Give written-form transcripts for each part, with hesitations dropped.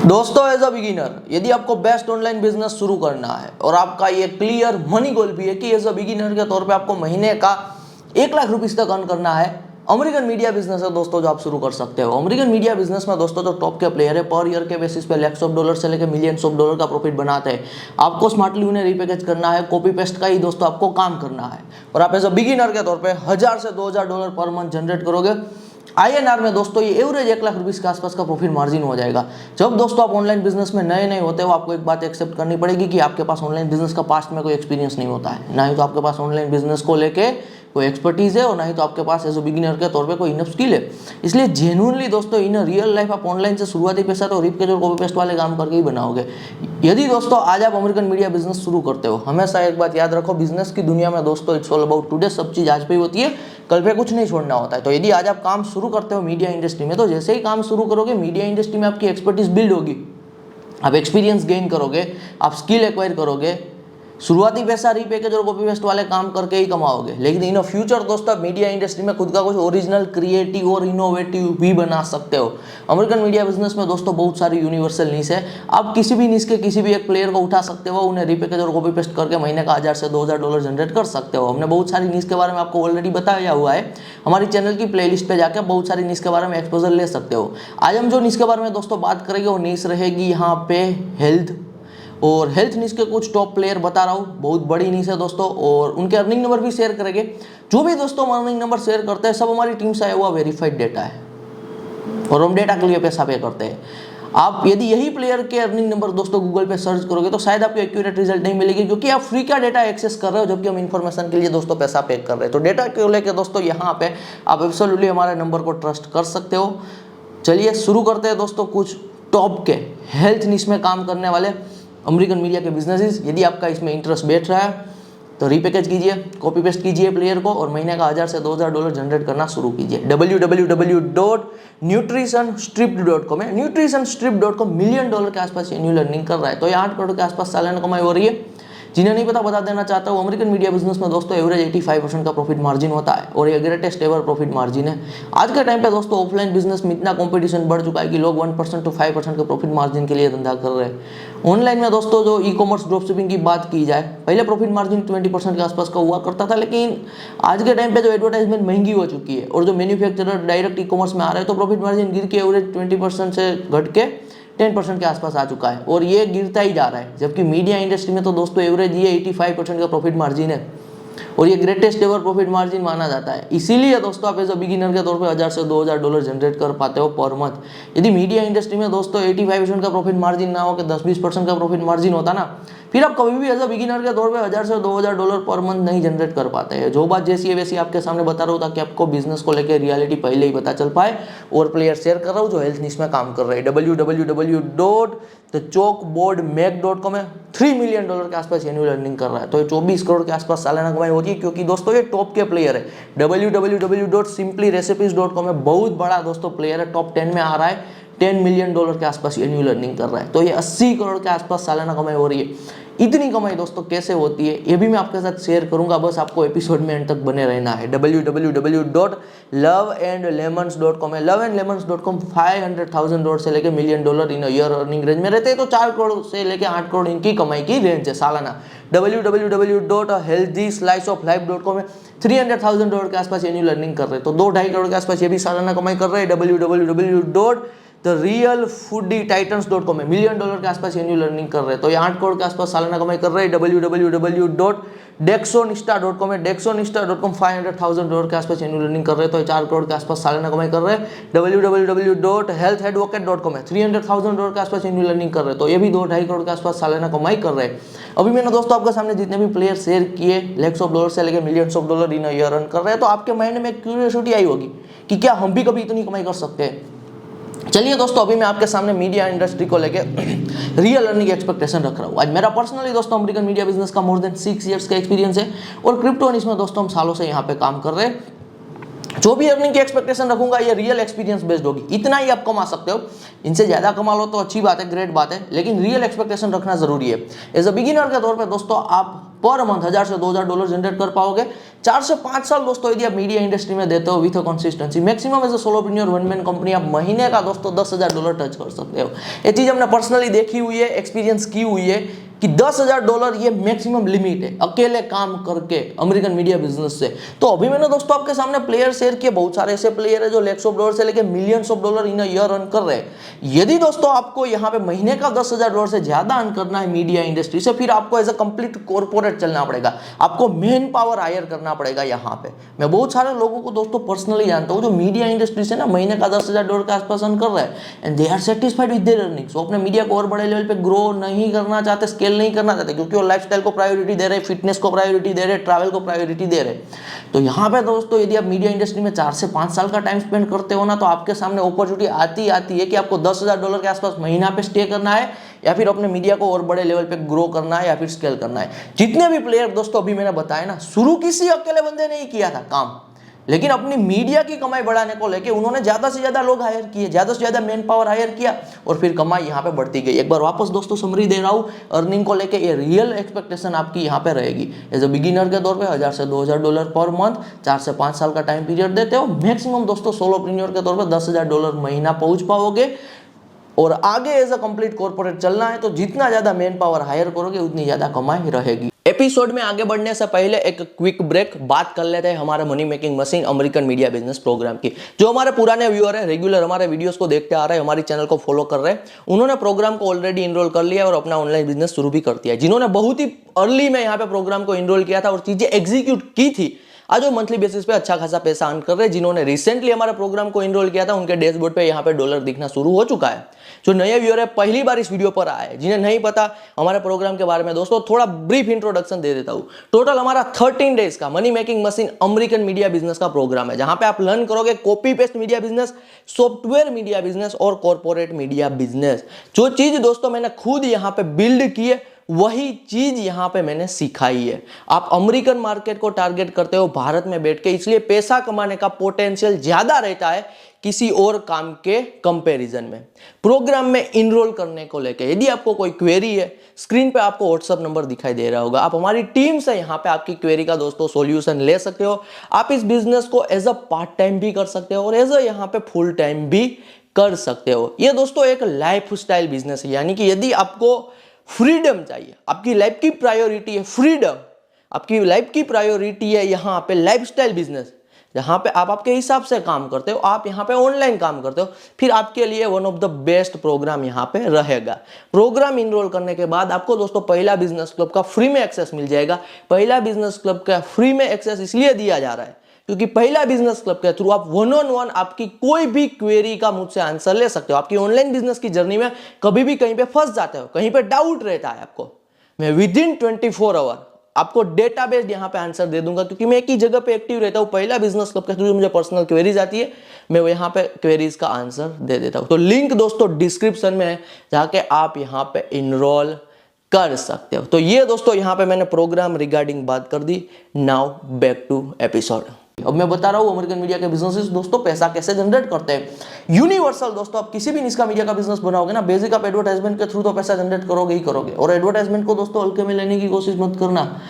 दोस्तों as a beginner यदि आपको बेस्ट ऑनलाइन बिजनेस शुरू करना है और आपका ये क्लियर मनी गोल भी है कि एज अ बिगिनर के तौर पे आपको महीने का 1 लाख रुपीस तक अर्न करना है, अमेरिकन मीडिया बिजनेस है दोस्तों जो आप शुरू कर सकते हो। अमेरिकन मीडिया बिजनेस में दोस्तों जो टॉप के प्लेयर है पर ईयर के बेसिस पे लैक्स ऑफ डॉलर से लेकर मिलियंस ऑफ डॉलर का प्रॉफिट बनाते हैं। आपको स्मार्टली उन्हें रिपैकेज करना है, कॉपी पेस्ट का ही दोस्तों आपको काम करना है और आप एज अ बिगिनर के तौर पर 1000 से 2000 डॉलर पर मंथ जनरेट करोगे। INR में दोस्तों ये एवरेज 1 लाख रुपीस के आसपास का प्रॉफिट मार्जिन हो जाएगा। जब दोस्तों आप ऑनलाइन बिजनेस में नए नए होते हो आपको एक बात एक्सेप्ट करनी पड़ेगी कि आपके पास ऑनलाइन बिजनेस का पास्ट में कोई एक्सपीरियंस नहीं होता है, ना ही तो आपके पास ऑनलाइन बिजनेस को लेके कोई एक्सपर्टीज है और ना ही तो आपके पास एज ए बिगिनर के तौर पे कोई इनफ स्किल है। इसलिए जेन्युइनली दोस्तों इन रियल लाइफ आप ऑनलाइन से शुरुआती पैसा तो रिप के जो कॉपी पेस्ट वाले काम करके ही बनाओगे। यदि दोस्तों आज आप अमेरिकन मीडिया बिजनेस शुरू करते हो, हमेशा एक बात याद रखो, बिजनेस की दुनिया में दोस्तों इट्स ऑल अबाउट टुडे, सब चीज आज पे ही होती है, कल पे कुछ नहीं छोड़ना होता है। तो यदि आज आप काम शुरू करते हो मीडिया इंडस्ट्री में, तो जैसे ही काम शुरू करोगे मीडिया इंडस्ट्री में आपकी एक्सपर्टीज बिल्ड होगी, आप एक्सपीरियंस गेन करोगे, आप स्किल एक्वायर करोगे, शुरुआती पैसा रीपैकेज और कॉपी पेस्ट वाले काम करके ही कमाओगे। लेकिन इन फ्यूचर दोस्तों मीडिया इंडस्ट्री में खुद का कुछ ओरिजिनल क्रिएटिव और इनोवेटिव भी बना सकते हो। अमेरिकन मीडिया बिजनेस में दोस्तों बहुत सारी यूनिवर्सल नीश है, आप किसी भी नीश के किसी भी एक प्लेयर को उठा सकते हो, उन्हें रीपैकेज और कॉपी पेस्ट करके महीने का 1000 से 2000 डॉलर जनरेट कर सकते हो। हमने बहुत सारी नीश के बारे में आपको ऑलरेडी बताया हुआ है, हमारी चैनल की प्लेलिस्ट पे जाकर बहुत सारी नीश के बारे में एक्सपोजर ले सकते हो। आज हम जो नीश के बारे में दोस्तों बात करेंगे वो नीश रहेगी यहाँ पे हेल्थ, और हेल्थ नीश के कुछ टॉप प्लेयर बता रहा हूँ, बहुत बड़ी नीश है दोस्तों, और उनके अर्निंग नंबर भी शेयर करेंगे। जो भी दोस्तों अर्निंग नंबर शेयर करते हैं सब हमारी टीम से आया हुआ वेरीफाइड डेटा है और हम डेटा के लिए पैसा पे करते हैं। आप यदि यही प्लेयर के अर्निंग नंबर दोस्तों गूगल पे सर्च करोगे तो शायद आपको एक्यूरेट रिजल्ट नहीं मिलेगी, क्योंकि आप फ्री का डेटा एक्सेस कर रहे हो जबकि हम इन्फॉर्मेशन के लिए दोस्तों पैसा पे कर रहे हैं। तो डेटा को लेकर दोस्तों यहाँ पे आप एब्सोल्युटली हमारे नंबर को ट्रस्ट कर सकते हो। चलिए शुरू करते हैं दोस्तों कुछ टॉप के हेल्थ नीश में काम करने वाले अमेरिकन मीडिया के बिजनेसेस। यदि आपका इसमें इंटरेस्ट बैठ रहा है तो रीपैकेज कीजिए, कॉपी पेस्ट कीजिए प्लेयर को और महीने का 1000 से 2000 डॉलर जनरेट करना शुरू कीजिए। www.nutritionstrip.com है, nutritionstrip.com मिलियन डॉलर के आसपास एनुअल अर्निंग कर रहा है, तो ये 8 करोड़ के आसपास सालाना कमाई हो रही है। जिन्हें नहीं पता बता देना चाहता हूँ, अमेरिकन मीडिया बिजनेस में दोस्तों एवरेज 85% का प्रॉफिट मार्जिन होता है और ये ग्रेटेस्ट एवर प्रॉफिट मार्जिन है। आज के टाइम पे दोस्तों ऑफलाइन बिजनेस में इतना कंपटीशन बढ़ चुका है कि लोग 1% to 5% के प्रॉफिट मार्जिन के लिए धंधा कर रहे हैं। ऑनलाइन में दोस्तों जो ई कॉमर्स ड्रॉप शिपिंग की बात की जाए, पहले प्रॉफिट मार्जिन 20% के आसपास का हुआ करता था, लेकिन आज के टाइम पे जो एडवर्टाइजमेंट महंगी हो चुकी है और जो मैन्युफैक्चरर डायरेक्ट ई कॉमर्स में आ रहे हैं तो प्रॉफिट मार्जिन गिर के एवरेज 20% से घट के 10% के आसपास आ चुका है और ये गिरता ही जा रहा है। जबकि मीडिया इंडस्ट्री में तो दोस्तों एवरेज ये 85% का प्रॉफिट मार्जिन है और ये ग्रेटेस्ट एवर प्रॉफिट मार्जिन माना जाता है। इसीलिए दोस्तों आप एज अ बिगिनर के तौर पे 1000 से 2000 डॉलर जनरेट कर पाते हो पर मंथ। यदि मीडिया इंडस्ट्री में दोस्तों 85% का प्रॉफिट मार्जिन ना हो कि 10-20% का प्रॉफिट मार्जिन होता ना, फिर आप कभी भी एज अ बिगिनर के तौर पे 1000 से 2000 डॉलर पर मंथ नहीं जनरेट कर पाते हैं। जो बात जैसी है वैसी आपके सामने बता रहा हूँ ताकि आपको बिजनेस को लेकर रियलिटी पहले ही पता चल पाए। और प्लेयर शेयर कर रहा हूँ जो हेल्थ नीश में काम कर रहे हैं। www.thechalkboardmag.com है, 3 मिलियन डॉलर के आसपास एनुअल अर्निंग कर रहा है, तो ये 24 करोड़ के आसपास सालाना कमाई होती है, क्योंकि दोस्तों ये टॉप के प्लेयर है। www.simplyrecipes.com है, बहुत बड़ा दोस्तों प्लेयर है, टॉप 10 में आ रहा है, 10 मिलियन डॉलर के आसपास एनुअल अर्निंग कर रहा है, तो ये 80 करोड़ के आसपास सालाना कमाई हो रही है। इतनी कमाई दोस्तों कैसे होती है ये भी मैं आपके साथ शेयर करूंगा, बस आपको एपिसोड में एंड तक बने रहना है। www.loveandlemons.com है, loveandlemons.com 500,000 डॉलर से लेके million dollar in year earning range में रहते हैं, तो 4 करोड़ से लेके 8 करोड़ इनकी कमाई की रेंज है सालाना। www.healthysliceoflife.com है, 300,000 डॉलर के आसपास एनुअल अर्निंग कर रहे हैं, तो 2-2.5 करोड़ के आसपास ये भी सालाना कमाई कर रहे हैं। www.therealfoodie-titans.com है, मिलियन डॉलर के आसपास एनुअल अर्निंग कर रहे हैं, तो ये 8 करोड़ के आसपास सालाना कमाई कर रहे हैं। www.dexonista.com है, dexonista.com 500,000 डॉलर के आसपास एनुअल अर्निंग कर रहे हैं, तो ये 4 करोड़ के आसपास सालाना कमाई कर रहे हैं। www.healthadvocate.com है, 300,000 डॉलर के आसपास एनुअल अर्निंग कर रहे हैं, तो ये भी 2-2.5 करोड़ के आसपास सालाना कमाई कर रहे हैं। अभी मैंने दोस्तों आपके सामने जितने भी प्लेयर शेयर किए लैक्स ऑफ डॉलर से लेकर millions of dollar in year earn कर रहे हैं, तो आपके माइंड में क्यूरियोसिटी आई होगी कि क्या हम भी कभी इतनी कमाई कर सकते हैं। चलिए दोस्तों अभी मैं आपके सामने मीडिया इंडस्ट्री को लेके रियल अर्निंग एक्सपेक्टेशन रख रहा हूँ। आज मेरा पर्सनली दोस्तों अमेरिकन मीडिया बिजनेस का मोर देन 6 इयर्स का एक्सपीरियंस है और क्रिप्टो इसमें दोस्तों हम सालों से यहाँ पे काम कर रहे हैं। जो भी अर्निंग की एक्सपेक्टेशन रखूंगा ये रियल एक्सपीरियंस बेस्ड होगी, इतना ही आप कमा सकते हो। इनसे ज्यादा कमा लो तो अच्छी बात है, ग्रेट बात है, लेकिन रियल एक्सपेक्टेशन रखना जरूरी है। एज अ बिगिनर के तौर पे दोस्तों आप पर मंथ 1000 से 2000 डॉलर जनरेट कर पाओगे 4 से 5 साल दोस्तों यदि आप मीडिया इंडस्ट्री में देते हो with consistency. Maximum as a solopreneur one man company आप महीने का दोस्तों 10,000 डॉलर टच कर सकते हो। ये चीज हमने पर्सनली देखी हुई है, एक्सपीरियंस की हुई है कि 10,000 डॉलर ये मैक्सिमम लिमिट है अकेले काम करके अमेरिकन मीडिया बिजनेस से। तो अभी मैंने दोस्तों आपके सामने प्लेयर शेयर किए, बहुत सारे ऐसे प्लेयर है जो लैक्स ऑफ डॉलर से लेके millions of dollar in year earn कर रहे हैं। यदि दोस्तों आपको यहाँ पे महीने का 10,000 डॉलर से ज्यादा अर्न करना है मीडिया इंडस्ट्री से, फिर आपको एज अ कंप्लीट कॉर्पोरेट चलना पड़ेगा, आपको मैन पावर हायर करना पड़ेगा। यहाँ पे मैं बहुत सारे लोगों को दोस्तों पर्सनली जानता हूँ जो मीडिया इंडस्ट्री से ना महीने का 10,000 डॉलर के आसपास अर्न कर रहे हैं and they are satisfied with their earnings. वो अपने मीडिया को और बड़े लेवल पे ग्रो नहीं करना चाहते, स्केल नहीं करना चाहते, क्योंकि वो लाइफस्टाइल को प्रायोरिटी दे रहे, फिटनेस को प्रायोरिटी दे रहे, ट्रैवल को प्रायोरिटी दे रहे। तो यहाँ पे दोस्तों यदि आप मीडिया इंडस्ट्री में 4 से 5 साल का टाइम स्पेंड करते हो ना, तो आपके सामने अपॉर्चुनिटी आती है कि आपको 10,000 डॉलर के आसपास महीना पे स्टे करना है या फिर अपने मीडिया को और बड़े लेवल पे ग्रो करना है या फिर स्केल करना है। जितने भी प्लेयर दोस्तों अभी मैंने बताया ना, शुरू किसी अकेले बंदे ने ही किया था काम, लेकिन अपनी मीडिया की कमाई बढ़ाने को लेके उन्होंने ज्यादा से ज्यादा लोग हायर किए, ज्यादा से ज्यादा मैन पावर हायर किया और फिर कमाई यहाँ पे बढ़ती गई। एक बार वापस दोस्तों समरी दे रहा हूँ अर्निंग को लेके, ये रियल एक्सपेक्टेशन आपकी यहाँ पे रहेगी। एज अ बिगिनर के तौर पे 1000 से 2000 डॉलर पर मंथ, 4 से 5 साल का टाइम पीरियड देते हो, मैक्सिमम दोस्तों सोलोप्रेन्योर के तौर पर 10,000 डॉलर महीना पहुंच पाओगे। और आगे एज अ कंप्लीट कॉर्पोरेट चलना है तो जितना ज्यादा मैन पावर हायर करोगे उतनी ज्यादा कमाई रहेगी। एपिसोड में आगे बढ़ने से पहले एक क्विक ब्रेक, बात कर लेते हैं हमारे money making machine American media business program की। जो हमारे पुराने व्यूअर है, रेगुलर हमारे वीडियोस को देखते आ रहे हैं, हमारे चैनल को फॉलो कर रहे हैं, उन्होंने प्रोग्राम को ऑलरेडी इनरोल कर लिया और अपना ऑनलाइन बिजनेस शुरू भी कर दिया है। जिन्होंने बहुत ही अर्ली में यहाँ पे प्रोग्राम को इनरोल किया था और चीजें एग्जीक्यूट की थी, आज वो मंथली बेसिस पे अच्छा खासा पैसा अर्न कर रहे हैं। जिन्होंने रिसेंटली हमारे प्रोग्राम को इनरोल किया था उनके डैशबोर्ड पे यहाँ पे डॉलर दिखना शुरू हो चुका है। जो नए व्यूअर है, पहली बार इस वीडियो पर आए, जिन्हें नहीं पता हमारे प्रोग्राम के बारे में, दोस्तों थोड़ा ब्रीफ इंट्रोडक्शन दे देता हूँ। टोटल हमारा 13 डेज का money making machine American media business का प्रोग्राम है, जहां पे आप लर्न करोगे copy paste media business, software media business और कॉर्पोरेट मीडिया बिजनेस। जो चीज दोस्तों मैंने खुद यहाँ पे बिल्ड की है वही चीज यहां पे मैंने सिखाई है। आप अमेरिकन मार्केट को टारगेट करते हो भारत में बैठ के, इसलिए पैसा कमाने का पोटेंशियल ज्यादा रहता है किसी और काम के कंपैरिजन में। प्रोग्राम में इनरोल करने को लेकर यदि आपको कोई क्वेरी है, स्क्रीन पे आपको व्हाट्सएप नंबर दिखाई दे रहा होगा, आप हमारी टीम से यहाँ पे आपकी क्वेरी का दोस्तों सॉल्यूशन ले सकते हो। आप इस बिजनेस को एज अ पार्ट टाइम भी कर सकते हो और एज अ यहाँ पे फुल टाइम भी कर सकते हो। ये दोस्तों एक लाइफ स्टाइल बिजनेस है, यानी कि यदि आपको फ्रीडम चाहिए, आपकी लाइफ की प्रायोरिटी है फ्रीडम, आपकी लाइफ की प्रायोरिटी है यहाँ पे लाइफस्टाइल बिजनेस, जहां पे आप आपके हिसाब से काम करते हो, आप यहाँ पे ऑनलाइन काम करते हो, फिर आपके लिए one of the best program यहाँ पे रहेगा। प्रोग्राम इनरोल करने के बाद आपको दोस्तों पहला बिजनेस क्लब का फ्री में एक्सेस मिल जाएगा। पहला बिजनेस क्लब का फ्री में एक्सेस इसलिए दिया जा रहा है क्योंकि पहला बिजनेस क्लब के थ्रू आप 1-on-1 आपकी कोई भी क्वेरी का मुझसे आंसर ले सकते हो। आपकी ऑनलाइन बिजनेस की जर्नी में कभी भी कहीं पे फंस जाते हो, कहीं पे डाउट रहता है आपको, मैं विद इन 24 आवर आपको डेटाबेस यहाँ पे आंसर दे दूंगा, क्योंकि मैं एक ही जगह पे एक्टिव रहता हूँ। पहला बिजनेस क्लब के थ्रू मुझे पर्सनल क्वेरीज आती है, मैं यहाँ पे क्वेरीज का आंसर दे देता हूँ। तो लिंक दोस्तों डिस्क्रिप्शन में है, जाके आप यहाँ पे इनरोल कर सकते हो। तो ये दोस्तों यहाँ पे मैंने प्रोग्राम रिगार्डिंग बात कर दी। Now back to episode. अब मैं बता रहा हूँ अमेरिकन मीडिया के बिजनेसेस दोस्तों पैसा कैसे जनरेट करते हैं। यूनिवर्सल दोस्तों, आप किसी भी निश का मीडिया का बिजनेस बनाओगे ना, बेसिक आप एडवर्टाइजमेंट के थ्रू तो पैसा जनरेट करोगे ही करोगे। और एडवर्टाइजमेंट को दोस्तों हल्के में लेने की कोशिश मत करना।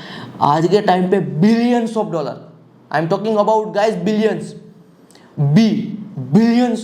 आज के टाइम पे billions of dollar, I am talking about guys billions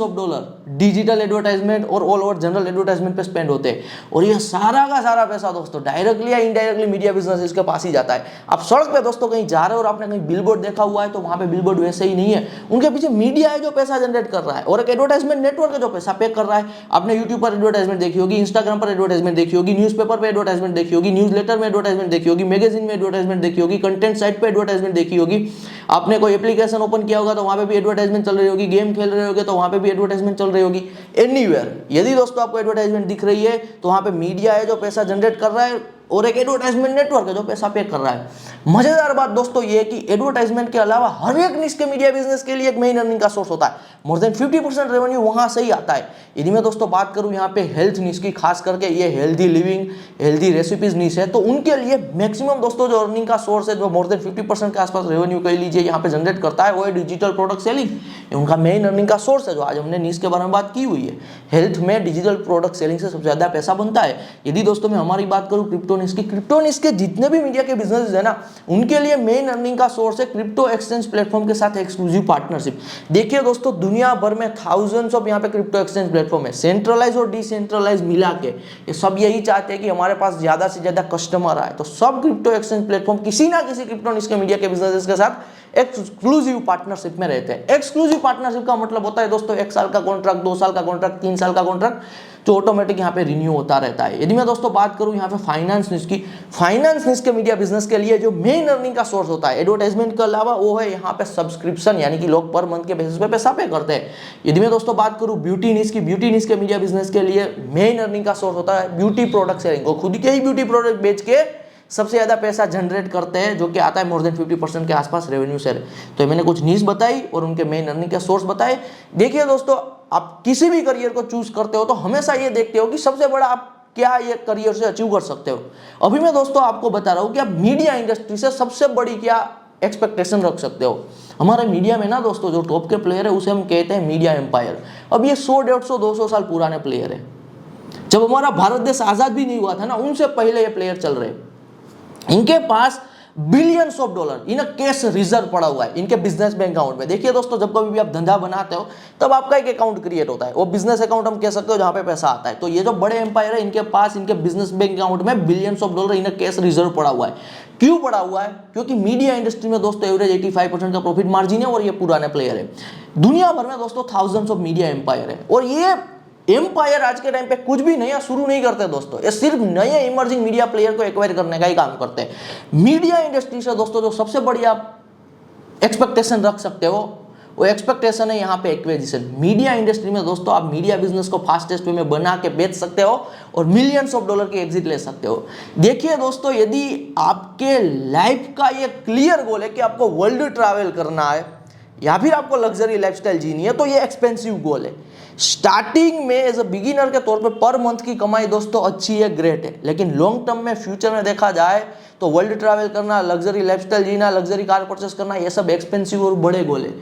of dollar digital advertisement और ऑल ओवर जनरल एडवर्टाइजमेंट पे स्पेंड होते हैं। और ये सारा का सारा पैसा दोस्तों डायरेक्टली या इनडायरेक्टली मीडिया बिजनेस के पास ही जाता है। आप सड़क पे दोस्तों कहीं जा रहे हो और आपने कहीं बिलबोर्ड देखा हुआ है, तो वहां पे बिलबोर्ड वैसे ही नहीं है, उनके पीछे मीडिया है जो पैसा जनरेट कर रहा है और एक एडवर्टाइजमेंट नेटवर्क है जो पैसा पे कर रहा है। आपने यूट्यूब पर एडवर्टाइजमेंट देखी होगी, इंस्टाग्राम पर एडवर्टाइजमेंट देखी होगी, न्यूज़पेपर पर एडवर्टाइजमेंट देखी होगी, न्यूज लेटर में एडवर्टाइजमेंट देखी होगी, मैगजीन में एडवर्टाइजमेंट देखी होगी, कंटेंट साइट पर एडवर्टाइजमेंट देखी होगी। आपने कोई एप्लीकेशन ओपन किया होगा तो वहां पे भी एडवर्टाइजमेंट चल रही होगी, गेम खेल रहे होगे तो वहां पे भी एडवर्टाइजमेंट चल रही होगी। एनीवेयर यदि दोस्तों आपको एडवर्टाइजमेंट दिख रही है तो वहां पे मीडिया है जो पैसा जनरेट कर रहा है और एक एडवर्टाइजमेंट नेटवर्क है जो पैसा पे कर रहा है। मजेदार बात दोस्तों ये है कि एडवर्टाइजमेंट के अलावा हर एक निश के मीडिया बिजनेस के लिए एक मेन अर्निंग का सोर्स होता है। मोर देन 50% रेवेन्यू वहां से ही आता है। यदि मैं दोस्तों बात करूं यहाँ पे हेल्थ निश की, खास करके ये हेल्दी लिविंग, हेल्दी रेसिपीज निश है, तो उनके लिए मैक्सिमम दोस्तों जो अर्निंग का सोर्स है, जो मोर देन 50% के आसपास रेवेन्यू कह लीजिए यहाँ पे जनरेट करता है, वो है डिजिटल प्रोडक्ट सेलिंग। उनका मेन अर्निंग का सोर्स है, जो आज हमने निश के बारे में बात की हुई है। हेल्थ में डिजिटल प्रोडक्ट सेलिंग से सबसे ज्यादा पैसा बनता है। यदि दोस्तों मैं हमारी बात करूं क्रिप्टो निश के जितने भी मीडिया के बिजनेस है ना, उनके लिए मेन अर्निंग का सोर्स है क्रिप्टो एक्सचेंज प्लेटफॉर्म के साथ एक्सक्लूसिव पार्टनरशिप। देखिए दोस्तों, दुनिया भर में थाउजेंड्स ऑफ यहाँ पे क्रिप्टो एक्सचेंज प्लेटफॉर्म है, सेंट्रलाइज और डिसेंट्रलाइज मिला के। ये सब यही चाहते हैं कि हमारे पास ज्यादा से ज्यादा कस्टमर आए, तो सब क्रिप्टो एक्सचेंज प्लेटफॉर्म किसी ना किसी क्रिप्टो निश के मीडिया के बिजनेस के साथ एक्सक्लूसिव पार्टनरशिप में रहते हैं। एक्सक्लूसिव पार्टनरशिप का मतलब होता है दोस्तों 1 साल का कॉन्ट्रैक्ट, 2 साल का कॉन्ट्रैक्ट, 3 साल का कॉन्ट्रैक्ट, जो ऑटोमेटिक यहाँ पे रिन्यू होता रहता है। यदि मैं दोस्तों बात करूं यहाँ पे फाइनेंस निश की, फाइनेंस निश के मीडिया बिजनेस के लिए जो मेन अर्निंग का सोर्स होता है एडवर्टाइजमेंट के अलावा, वो है यहाँ पे सब्सक्रिप्शन, यानी कि लोग पर मंथ के बेसिस पे पैसा पे करते हैं। यदि मैं दोस्तों बात करूं ब्यूटी निश की, ब्यूटी निश के मीडिया बिजनेस के लिए मेन अर्निंग का सोर्स होता है ब्यूटी प्रोडक्ट सेलिंग। वो खुद के ही ब्यूटी प्रोडक्ट बेच के सबसे ज्यादा पैसा जनरेट करते हैं, जो कि आता है मोर देन 50% के आसपास रेवेन्यू से। तो मैंने कुछ नीश बताई और उनके मेन अर्निंग के सोर्स बताए। देखिए दोस्तों, आप किसी भी करियर को चूज करते हो तो हमेशा ये देखते हो कि सबसे बड़ा आप क्या ये करियर से अचीव कर सकते हो। अभी मैं दोस्तों आपको बता रहा हूँ कि आप मीडिया इंडस्ट्री से सबसे बड़ी क्या एक्सपेक्टेशन रख सकते हो। हमारे मीडिया में ना दोस्तों जो टॉप के प्लेयर है उसे हम कहते हैं मीडिया एम्पायर। अब ये 100, 150, 200 साल पुराने प्लेयर है। जब हमारा भारत देश आजाद भी नहीं हुआ था ना, उनसे पहले ये प्लेयर चल रहे। इनके पास billions of dollar in cash reserve पड़ा हुआ है इनके बिजनेस बैंक अकाउंट में। देखिए दोस्तों, जब कभी भी आप धंधा बनाते हो तब आपका एक अकाउंट क्रिएट होता है, वो बिजनेस अकाउंट हम कह सकते हो जहां पे पैसा आता है। तो ये जो बड़े एम्पायर है, इनके पास इनके बिजनेस बैंक अकाउंट में billions of dollar in cash reserve पड़ा हुआ है। क्यों पड़ा हुआ है? क्योंकि मीडिया इंडस्ट्री में दोस्तों एवरेज 85% का प्रॉफिट मार्जिन है और ये पुराने प्लेयर है। दुनिया भर में दोस्तों थाउजेंड्स ऑफ मीडिया एम्पायर है और ये एम्पायर आज के टाइम पे कुछ भी नया शुरू नहीं करते दोस्तों, ये सिर्फ नए इमर्जिंग मीडिया प्लेयर को एक्वायर करने का ही काम करते हैं। मीडिया इंडस्ट्री से दोस्तों जो सबसे बड़ी आप एक्सपेक्टेशन रख सकते हो, वो एक्सपेक्टेशन है यहाँ पे एक्विजिशन। मीडिया इंडस्ट्री में दोस्तों आप मीडिया बिजनेस को फास्टेस्ट वे में बना के बेच सकते हो और मिलियंस ऑफ डॉलर की एग्जिट ले सकते हो। देखिए दोस्तों, यदि आपके लाइफ का ये क्लियर गोल है कि आपको वर्ल्ड ट्रैवल करना है या फिर आपको लग्जरी लाइफस्टाइल जीनी है, तो ये एक्सपेंसिव गोल है। स्टार्टिंग में एज अ बिगिनर के तौर पे पर मंथ की कमाई दोस्तों अच्छी है, ग्रेट है, लेकिन लॉन्ग टर्म में फ्यूचर में देखा जाए तो वर्ल्ड ट्रैवल करना, लग्जरी लाइफस्टाइल जीना, लग्जरी कार परचेस करना, ये सब एक्सपेंसिव और बड़े गोल है।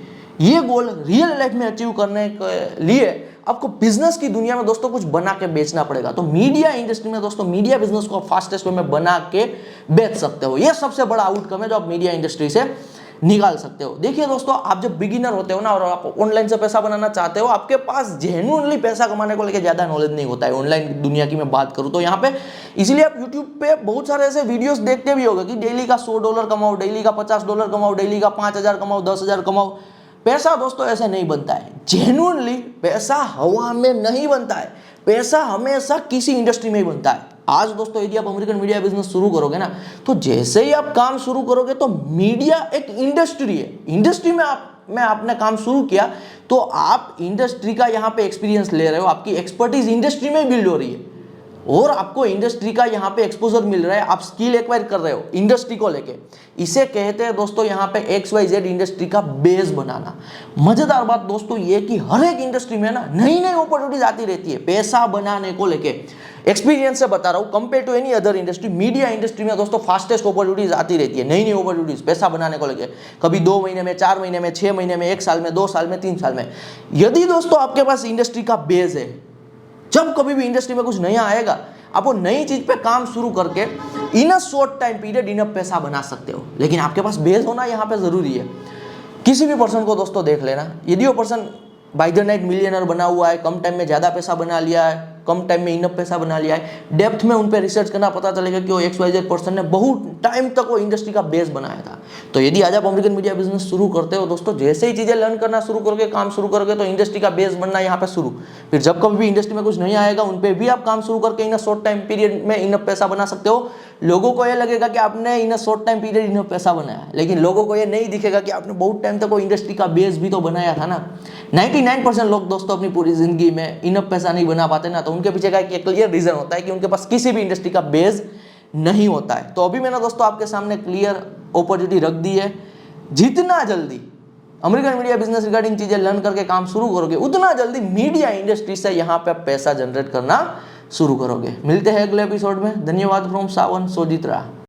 ये गोल रियल लाइफ में अचीव करने के लिए आपको बिजनेस की दुनिया में दोस्तों कुछ बना के बेचना पड़ेगा। तो मीडिया इंडस्ट्री में दोस्तों मीडिया बिजनेस को फास्टेस्ट वे में बना के बेच सकते हो। ये सबसे बड़ा आउटकम है जो आप मीडिया इंडस्ट्री से निकाल सकते हो। देखिए दोस्तों, आप जब बिगिनर होते हो ना और आप ऑनलाइन से पैसा बनाना चाहते हो, आपके पास जेन्युइनली पैसा कमाने को लेकर ज्यादा नॉलेज नहीं होता है ऑनलाइन दुनिया की मैं बात करूं तो। यहाँ पे इसीलिए आप यूट्यूब पे बहुत सारे ऐसे वीडियोस देखते भी होंगे कि डेली का $100 कमाओ, डेली का $50 कमाओ, डेली का 5,000 कमाओ, 10,000 कमाओ। पैसा दोस्तों ऐसे नहीं बनता है। जेन्युइनली पैसा हवा में नहीं बनता है, पैसा हमेशा किसी इंडस्ट्री में ही बनता है। आज दोस्तों यदि आप अमेरिकन मीडिया बिजनेस शुरू करोगे ना, तो जैसे ही आप काम शुरू करोगे तो मीडिया एक इंडस्ट्री है। इंडस्ट्री में आपने काम शुरू किया तो आप इंडस्ट्री का यहाँ पे एक्सपीरियंस ले रहे हो, आपकी एक्सपर्टीज इंडस्ट्री में बिल्ड हो रही है और आपको इंडस्ट्री का यहाँ पे एक्सपोजर मिल रहा है, आप स्किल एक्वायर कर रहे हो इंडस्ट्री को लेके। इसे कहते हैं दोस्तों यहाँ पे XYZ इंडस्ट्री का बेस बनाना। मजेदार बात दोस्तों ये कि हर एक इंडस्ट्री में ना नई नई अपॉर्चुनिटीज आती रहती है पैसा बनाने को लेके। एक्सपीरियंस से बता रहा हूँ, compare to any other industry, media industry में दोस्तों फास्टेस्ट अपॉर्चुनिटीज आती रहती है, नई नई अपॉर्चुनिटीज पैसा बनाने को लेके। कभी 2 महीने में, 4 महीने में, 6 महीने में, 1 साल में, 2 साल में, 3 साल में। यदि दोस्तों आपके पास इंडस्ट्री का बेस है, जब कभी भी इंडस्ट्री में कुछ नया आएगा, आप वो नई चीज पे काम शुरू करके in a short time period in पैसा बना सकते हो। लेकिन आपके पास बेस होना यहाँ पे जरूरी है। किसी भी पर्सन को दोस्तों देख लेना, यदि वो person by the night millionaire बना हुआ है, कम टाइम में ज्यादा पैसा बना लिया है, कम टाइम में इनफ पैसा बना लिया है, डेप्थ में उन पे रिसर्च करना, पता चलेगा कि वो XYZ पर्सन ने बहुत टाइम तक वो इंडस्ट्री का बेस बनाया था। तो यदि आज आप अमेरिकन मीडिया बिजनेस शुरू करते हो दोस्तों, जैसे ही चीजें लर्न करना शुरू करोगे, काम शुरू करोगे, तो इंडस्ट्री का बेस बनना यहाँ पे शुरू। फिर जब कभी भी इंडस्ट्री में कुछ नहीं आएगा, उन पे भी आप काम शुरू करके इन शॉर्ट टाइम पीरियड में इनफ पैसा बना सकते हो। लोगों को यह लगेगा कि आपने in short time period enough पैसा बनाया, लेकिन लोगों को यह नहीं दिखेगा कि आपने बहुत टाइम तक वो इंडस्ट्री का बेस भी तो बनाया था ना। 99% लोग दोस्तों अपनी पूरी जिंदगी में इनफ पैसा नहीं बना पाते ना, तो उनके पीछे का एक क्लियर रीजन होता है कि उनके पास किसी भी इंडस्ट्री का बेस नहीं होता है। तो अभी मैंने दोस्तों आपके सामने क्लियर अपॉर्चुनिटी रख दी है। जितना जल्दी अमेरिकन मीडिया बिजनेस रिगार्डिंग चीजें लर्न करके काम शुरू करोगे, उतना जल्दी मीडिया इंडस्ट्री से यहाँ पे आप पैसा जनरेट करना शुरू करोगे। मिलते हैं अगले एपिसोड में। धन्यवाद फ्रॉम सावन सोजित्रा।